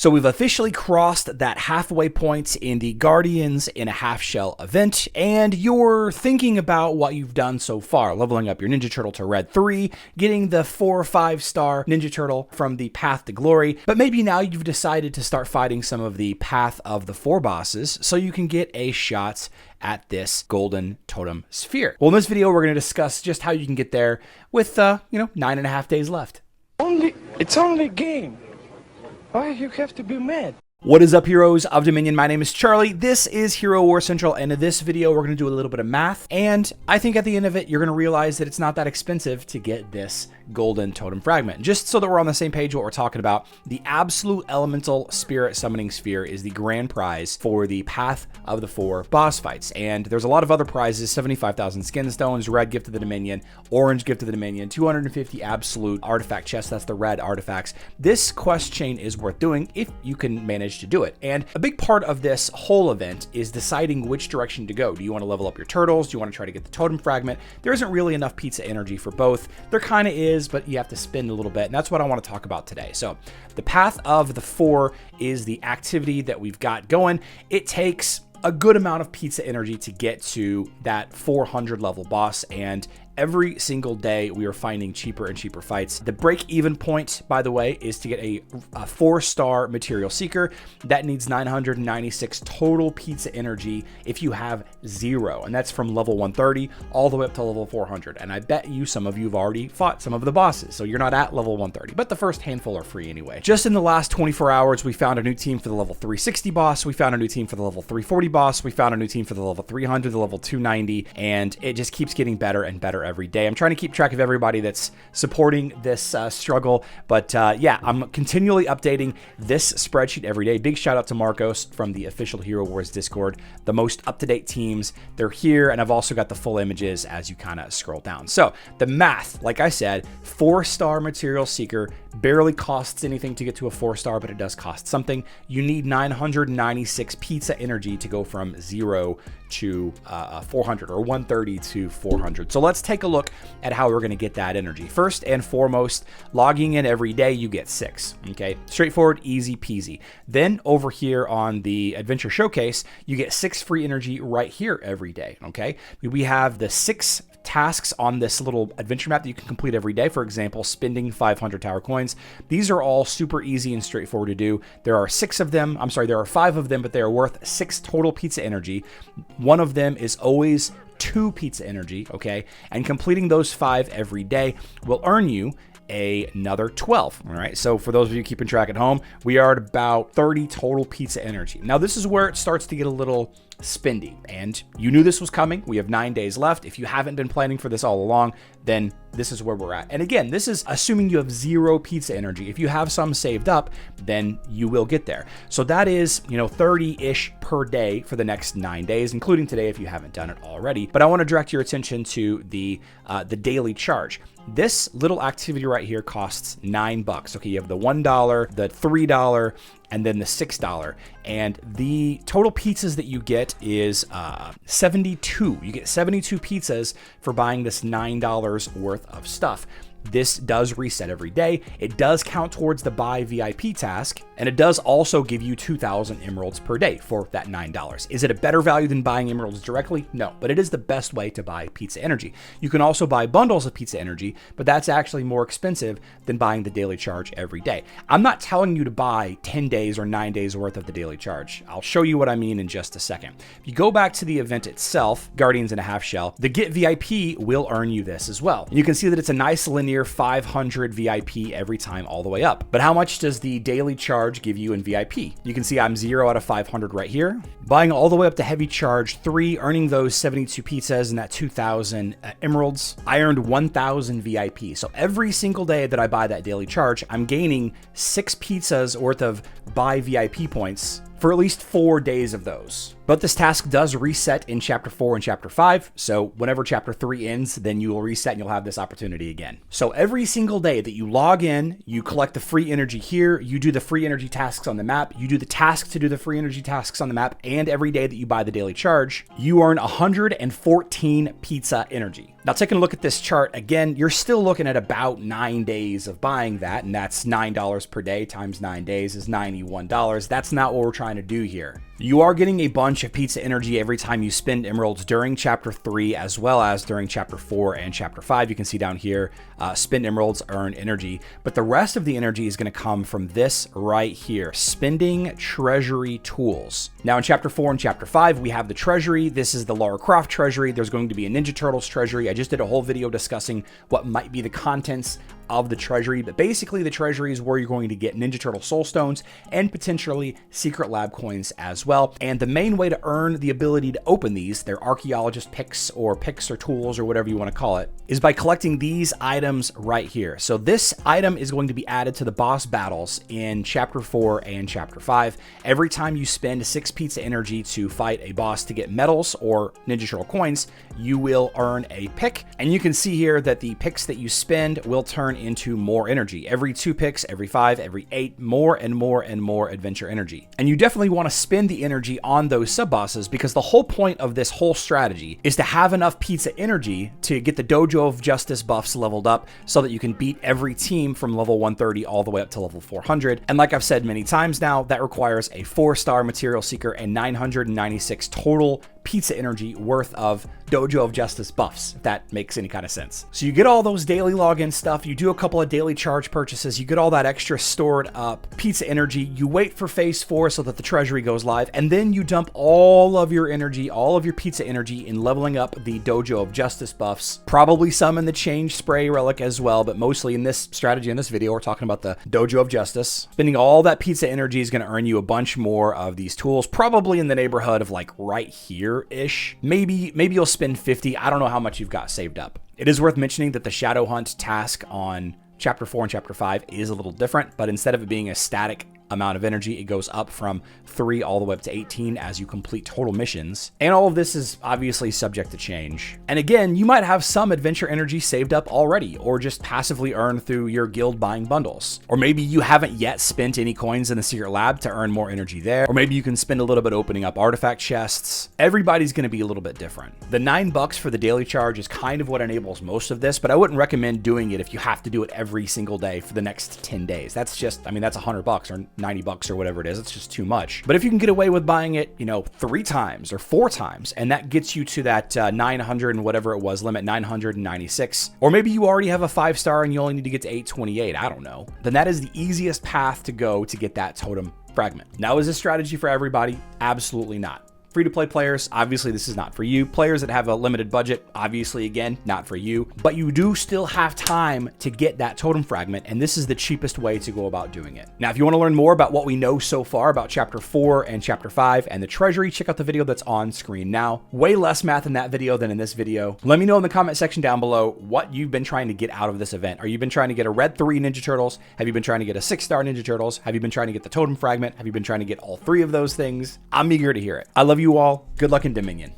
So we've officially crossed that halfway point in the Guardians in a Half Shell event, and you're thinking about what you've done so far, leveling up your Ninja Turtle to Red 3, getting the 4 or 5 star Ninja Turtle from the Path to Glory, but maybe now you've decided to start fighting some of the Path of the 4 bosses so you can get a shot at this golden totem sphere. Well, in this video, we're going to discuss just how you can get there with, 9.5 days left. It's only a game. Why you have to be mad? What is up, heroes of Dominion? My name is Charlie. This is Hero War Central, and in this video, we're going to do a little bit of math, and I think at the end of it, you're going to realize that it's not that expensive to get this golden totem fragment. Just so that we're on the same page what we're talking about, the absolute elemental spirit summoning sphere is the grand prize for the Path of the 4 boss fights, and there's a lot of other prizes: 75,000 skin stones, red gift of the Dominion, orange gift of the Dominion, 250 absolute artifact chests, that's the red artifacts. This quest chain is worth doing if you can manage to do it, and a big part of this whole event is deciding which direction to go. Do you want to level up your turtles? Do you want to try to get the totem fragment? There isn't really enough pizza energy for both. There kind of is, but you have to spend a little bit, and that's what I want to talk about today. So the Path of the 4 is the activity that we've got going. It takes a good amount of pizza energy to get to that 400 level boss, and every single day we are finding cheaper and cheaper fights. The break-even point, by the way, is to get a 4-star material seeker. That needs 996 total pizza energy if you have 0, and that's from level 130 all the way up to level 400. And I bet you some of you have already fought some of the bosses, so you're not at level 130, but the first handful are free anyway. Just in the last 24 hours, we found a new team for the level 360 boss, we found a new team for the level 340 boss, we found a new team for the level 300, the level 290, and it just keeps getting better and better every day. I'm trying to keep track of everybody that's supporting this struggle, but yeah, I'm continually updating this spreadsheet every day. Big shout out to Marcos from the official Hero Wars Discord. The most up-to-date teams, they're here, and I've also got the full images as you kind of scroll down. So the math, like I said, 4-star material seeker barely costs anything to get to a 4-star, but it does cost something. You need 996 pizza energy to go from 0 to 400, or 130 to 400. So let's take a look at how we're going to get that energy. First and foremost, logging in every day, you get 6. Okay, straightforward, easy peasy. Then over here on the Adventure Showcase, you get 6 free energy right here every day. Okay, we have the 6 tasks on this little adventure map that you can complete every day. For example, spending 500 tower coins. These are all super easy and straightforward to do. There are 6 of them. I'm sorry, there are 5 of them, but they are worth 6 total pizza energy. One of them is always 2 pizza energy, okay? And completing those 5 every day will earn you another 12. All right, so for those of you keeping track at home, we are at about 30 total pizza energy. Now this is where it starts to get a little spendy, and you knew this was coming. We have 9 days left. If you haven't been planning for this all along, then this is where we're at. And again, this is assuming you have 0 pizza energy. If you have some saved up, then you will get there. So that is, 30-ish per day for the next 9 days, including today if you haven't done it already. But I want to direct your attention to the daily charge. This little activity right here costs $9. Okay, you have the $1, the $3, and then the $6. And the total pizzas that you get is 72. You get 72 pizzas for buying this $9 worth of stuff. This does reset every day. It does count towards the buy VIP task, and it does also give you 2,000 emeralds per day for that $9. Is it a better value than buying emeralds directly? No, but it is the best way to buy pizza energy. You can also buy bundles of pizza energy, but that's actually more expensive than buying the daily charge every day. I'm not telling you to buy 10 days or 9 days worth of the daily charge. I'll show you what I mean in just a second. If you go back to the event itself, Guardians in a Half Shell, the Get VIP will earn you this as well. And you can see that it's a nice linear 500 VIP every time all the way up. But how much does the daily charge give you in VIP? You can see I'm 0 out of 500 right here. Buying all the way up to heavy charge 3, earning those 72 pizzas and that 2,000 emeralds. I earned 1,000 VIP. So every single day that I buy that daily charge, I'm gaining 6 pizzas worth of buy VIP points for at least 4 days of those. But this task does reset in Chapter 4 and Chapter 5, so whenever Chapter 3 ends, then you will reset and you'll have this opportunity again. So every single day that you log in, you collect the free energy here, you do the free energy tasks on the map, you do the task to do the free energy tasks on the map, and every day that you buy the daily charge, you earn 114 pizza energy. Now, taking a look at this chart, again, you're still looking at about 9 days of buying that, and that's $9 per day times 9 days is $91. That's not what we're trying to do here. You are getting a bunch of pizza energy every time you spend emeralds during Chapter 3 as well as during Chapter 4 and Chapter 5. You can see down here, spend emeralds, earn energy. But the rest of the energy is going to come from this right here, spending treasury tools. Now in Chapter 4 and Chapter 5, we have the treasury. This is the Lara Croft treasury. There's going to be a Ninja Turtles treasury. I just did a whole video discussing what might be the contents of the treasury, but basically the treasury is where you're going to get Ninja Turtle soul stones and potentially secret lab coins as well. And the main way to earn the ability to open these, they're archaeologist picks or tools or whatever you want to call it, is by collecting these items right here. So this item is going to be added to the boss battles in Chapter 4 and Chapter 5. Every time you spend 6 pizza energy to fight a boss to get medals or Ninja Turtle coins, you will earn a pick. And you can see here that the picks that you spend will turn into more energy. Every 2 picks, every 5, every 8, more and more and more adventure energy. And you definitely want to spend the energy on those sub bosses because the whole point of this whole strategy is to have enough pizza energy to get the Dojo of Justice buffs leveled up so that you can beat every team from level 130 all the way up to level 400. And like I've said many times now, that requires a 4-star material seeker and 996 total pizza energy worth of Dojo of Justice buffs, if that makes any kind of sense. So you get all those daily login stuff, you do a couple of daily charge purchases, you get all that extra stored up pizza energy, you wait for phase 4 so that the treasury goes live, and then you dump all of your energy, all of your pizza energy in leveling up the Dojo of Justice buffs, probably some in the change spray relic as well, but mostly in this strategy in this video, we're talking about the Dojo of Justice. Spending all that pizza energy is going to earn you a bunch more of these tools, probably in the neighborhood of like right here-ish. Maybe you'll spend 50. I don't know how much you've got saved up. It is worth mentioning that the Shadow Hunt task on Chapter 4 and Chapter 5 is a little different, but instead of it being a static amount of energy, it goes up from 3 all the way up to 18 as you complete total missions. And all of this is obviously subject to change. And again, you might have some adventure energy saved up already, or just passively earned through your guild buying bundles. Or maybe you haven't yet spent any coins in the secret lab to earn more energy there. Or maybe you can spend a little bit opening up artifact chests. Everybody's going to be a little bit different. The $9 for the daily charge is kind of what enables most of this, but I wouldn't recommend doing it if you have to do it every single day for the next 10 days. That's just, I mean, that's $100 or $90 or whatever it is. It's just too much. But if you can get away with buying it, 3 times or 4 times, and that gets you to that 900 and whatever it was limit, 996, or maybe you already have a 5-star and you only need to get to 828, I don't know, then that is the easiest path to go to get that totem fragment. Now, is this strategy for everybody? Absolutely not. Free-to-play players, obviously this is not for you. Players that have a limited budget, obviously, again, not for you. But you do still have time to get that totem fragment, and this is the cheapest way to go about doing it. Now, if you want to learn more about what we know so far about Chapter 4 and Chapter 5 and the treasury, check out the video that's on screen now. Way less math in that video than in this video. Let me know in the comment section down below what you've been trying to get out of this event. Are you been trying to get a red 3 Ninja Turtles? Have you been trying to get a 6-star Ninja Turtles? Have you been trying to get the totem fragment? Have you been trying to get all 3 of those things? I'm eager to hear it. I love you all. Good luck in Dominion.